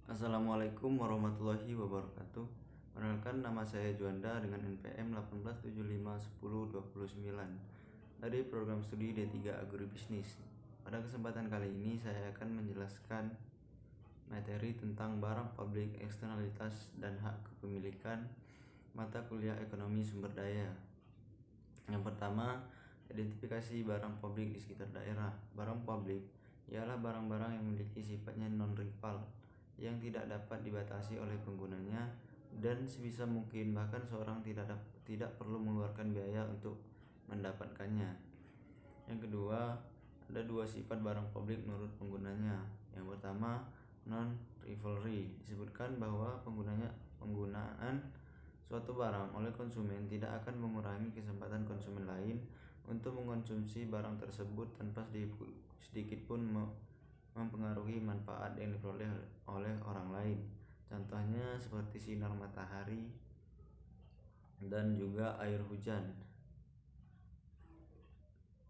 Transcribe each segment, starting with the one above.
Assalamualaikum warahmatullahi wabarakatuh. Perkenalkan, nama saya Juanda dengan NPM 18751029 dari program studi D3 Agribisnis. Pada kesempatan kali ini saya akan menjelaskan materi tentang barang publik, eksternalitas, dan hak kepemilikan mata kuliah ekonomi sumber daya. Yang pertama, identifikasi barang publik di sekitar daerah. Barang publik ialah barang-barang yang memiliki sifatnya non-rival, yang tidak dapat dibatasi oleh penggunanya, dan sebisa mungkin bahkan seorang tidak perlu mengeluarkan biaya untuk mendapatkannya. Yang kedua, ada dua sifat barang publik menurut penggunanya. Yang pertama, non-rivalry, disebutkan bahwa penggunaan suatu barang oleh konsumen tidak akan mengurangi kesempatan konsumen lain untuk mengkonsumsi barang tersebut tanpa sedikit pun mempengaruhi manfaat yang diperoleh oleh orang lain. Contohnya seperti sinar matahari dan juga air hujan.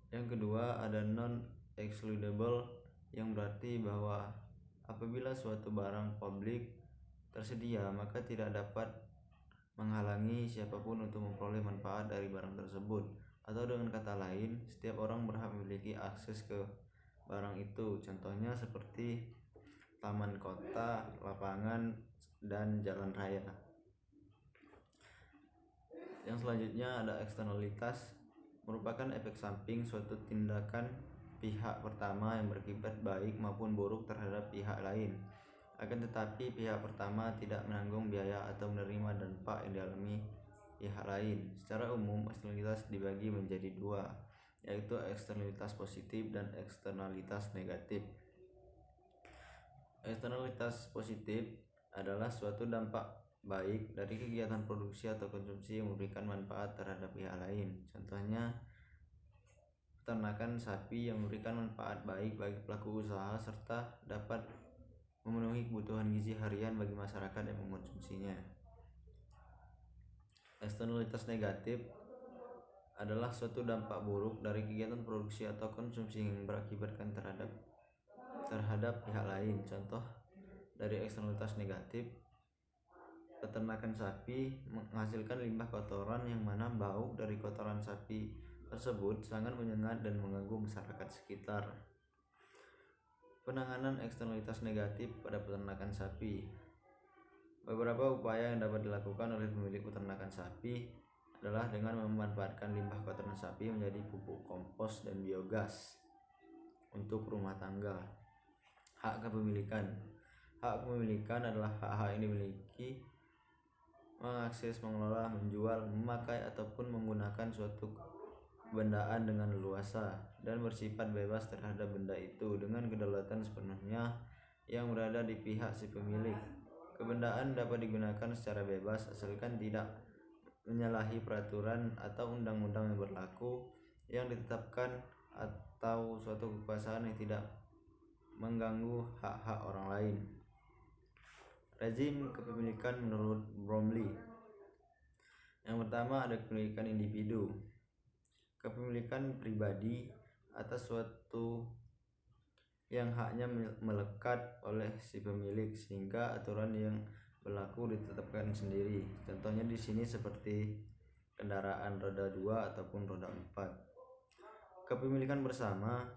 Yang kedua, ada non-excludable, yang berarti bahwa apabila suatu barang publik tersedia, maka tidak dapat menghalangi siapapun untuk memperoleh manfaat dari barang tersebut. Atau dengan kata lain, setiap orang berhak memiliki akses ke barang itu. Contohnya seperti taman kota, lapangan, dan jalan raya. Yang selanjutnya ada eksternalitas, merupakan efek samping suatu tindakan pihak pertama yang berakibat baik maupun buruk terhadap pihak lain. Akan tetapi pihak pertama tidak menanggung biaya atau menerima dampak yang dialami pihak lain. Secara umum, eksternalitas dibagi menjadi dua, yaitu eksternalitas positif dan eksternalitas negatif. Eksternalitas positif adalah suatu dampak baik dari kegiatan produksi atau konsumsi yang memberikan manfaat terhadap pihak lain. Contohnya, peternakan sapi yang memberikan manfaat baik bagi pelaku usaha serta dapat memenuhi kebutuhan gizi harian bagi masyarakat yang mengkonsumsinya. Eksternalitas negatif adalah suatu dampak buruk dari kegiatan produksi atau konsumsi yang berakibatkan terhadap pihak lain. Contoh dari eksternalitas negatif, peternakan sapi menghasilkan limbah kotoran yang mana bau dari kotoran sapi tersebut sangat menyengat dan mengganggu masyarakat sekitar. Penanganan eksternalitas negatif pada peternakan sapi. Beberapa upaya yang dapat dilakukan oleh pemilik peternakan sapi adalah dengan memanfaatkan limbah kotoran sapi menjadi pupuk kompos dan biogas untuk rumah tangga. Hak kepemilikan. Hak kepemilikan adalah hak-hak yang dimiliki, mengakses, mengelola, menjual, memakai, ataupun menggunakan suatu bendaan dengan leluasa dan bersifat bebas terhadap benda itu dengan kedaulatan sepenuhnya yang berada di pihak si pemilik. Kebendaan dapat digunakan secara bebas asalkan tidak menyalahi peraturan atau undang-undang yang berlaku yang ditetapkan atau suatu kekuasaan yang tidak mengganggu hak-hak orang lain. Rezim kepemilikan menurut Bromley. Yang pertama, ada kepemilikan individu. Kepemilikan pribadi atas suatu yang haknya melekat oleh si pemilik sehingga aturan yang berlaku ditetapkan sendiri. Contohnya di sini seperti kendaraan roda 2 ataupun roda 4. Kepemilikan bersama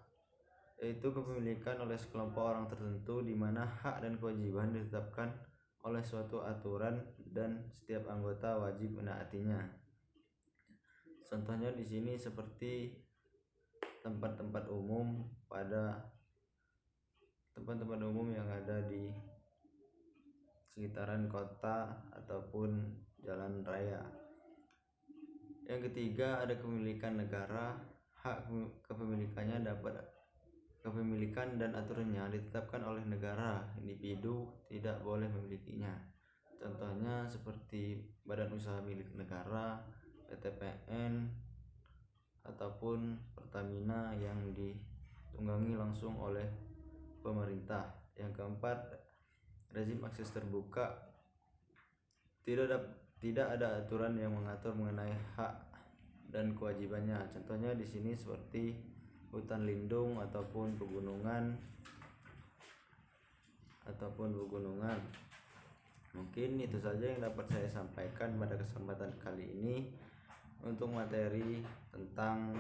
yaitu kepemilikan oleh sekelompok orang tertentu di mana hak dan kewajiban ditetapkan oleh suatu aturan dan setiap anggota wajib menaatinya. Contohnya di sini seperti tempat-tempat umum yang ada di sekitaran kota ataupun jalan raya. Yang ketiga, ada kepemilikan negara. Hak kepemilikan dan aturannya ditetapkan oleh negara. Individu tidak boleh memilikinya. Contohnya seperti badan usaha milik negara, PTPN, ataupun Pertamina yang ditunggangi langsung oleh pemerintah. Yang keempat, rezim akses terbuka. Tidak ada aturan yang mengatur mengenai hak dan kewajibannya. Contohnya di sini seperti hutan lindung ataupun pegunungan ataupun pegunungan. Mungkin itu saja yang dapat saya sampaikan pada kesempatan kali ini untuk materi tentang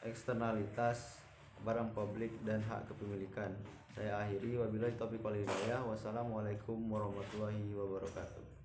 eksternalitas barang publik dan hak kepemilikan. Saya akhiri, wabillahi taufiq wal hidayah. Wassalamualaikum warahmatullahi wabarakatuh.